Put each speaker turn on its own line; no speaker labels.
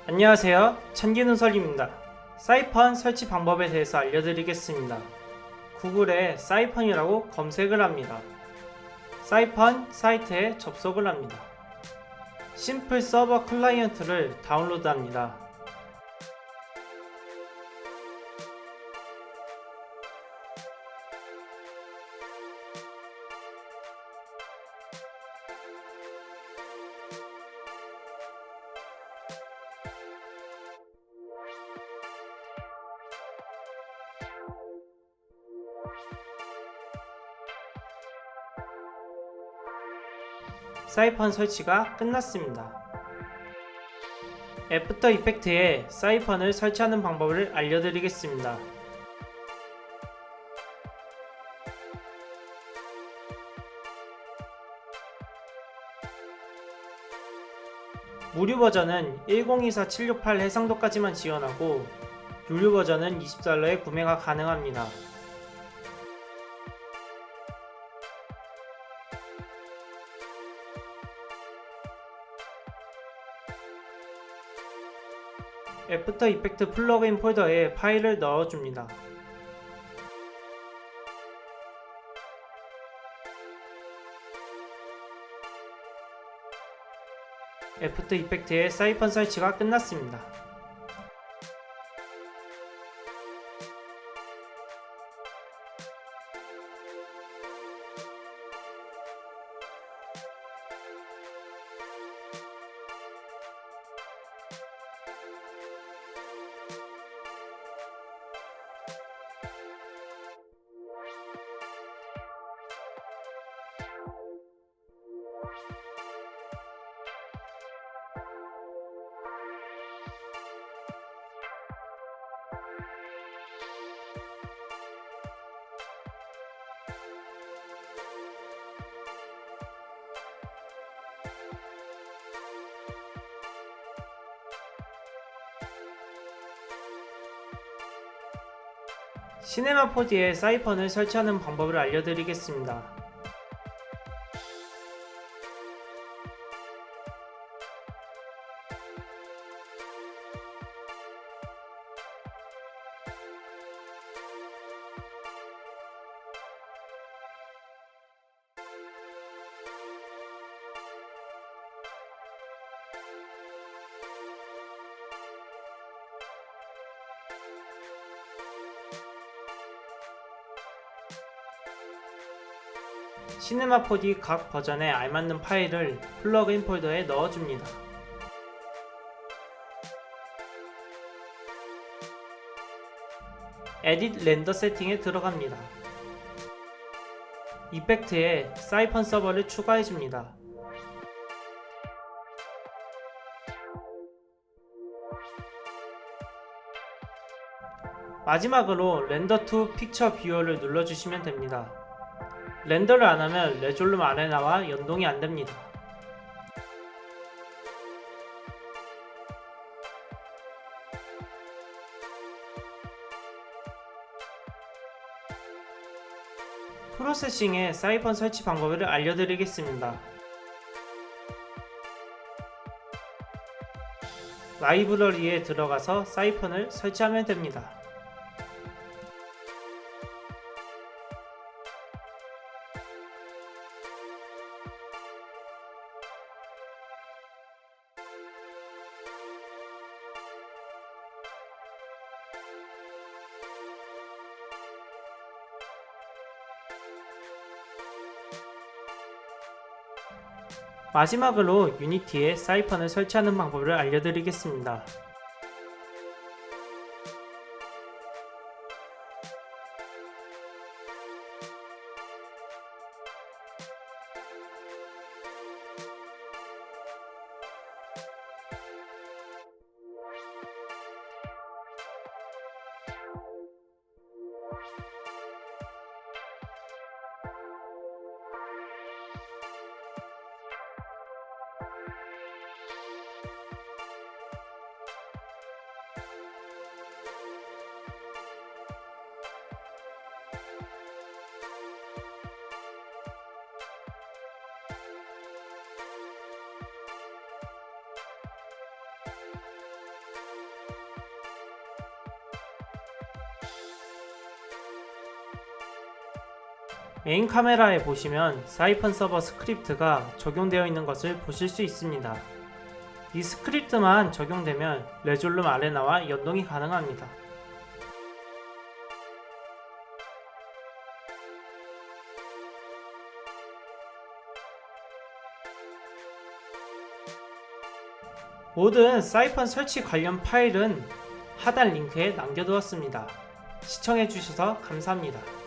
안녕하세요. 천기눈설입니다. 사이펀 설치 방법에 대해서 알려드리겠습니다. 구글에 사이펀이라고 검색을 합니다. 사이펀 사이트에 접속을 합니다. 심플 서버 클라이언트를 다운로드합니다. 사이펀 설치가 끝났습니다. 애프터 이펙트에 사이펀을 설치하는 방법을 알려드리겠습니다. 무료 버전은 1024-768 해상도까지만 지원하고 유료 버전은 $20에 구매가 가능합니다. 애프터 이펙트 플러그인 폴더에 파일을 넣어줍니다. 애프터 이펙트의 사이펀 설치가 끝났습니다. 시네마 4D에 사이펀을 설치하는 방법을 알려드리겠습니다. 시네마 4D 각 버전에 알맞는 파일을 플러그인 폴더에 넣어줍니다. 에딧 렌더 세팅에 들어갑니다. 이펙트에 사이펀 서버를 추가해줍니다. 마지막으로 렌더 투 픽처 뷰어를 눌러주시면 됩니다. 렌더를 안하면 레졸룸 아레나와 연동이 안됩니다. 프로세싱의 사이펀 설치 방법을 알려드리겠습니다. 라이브러리에 들어가서 사이펀을 설치하면 됩니다. 마지막으로 유니티에 사이펀을 설치하는 방법을 알려드리겠습니다. 메인 카메라에 보시면 사이펀 서버 스크립트가 적용되어 있는 것을 보실 수 있습니다. 이 스크립트만 적용되면 레졸룸 아레나와 연동이 가능합니다. 모든 사이펀 설치 관련 파일은 하단 링크에 남겨두었습니다. 시청해주셔서 감사합니다.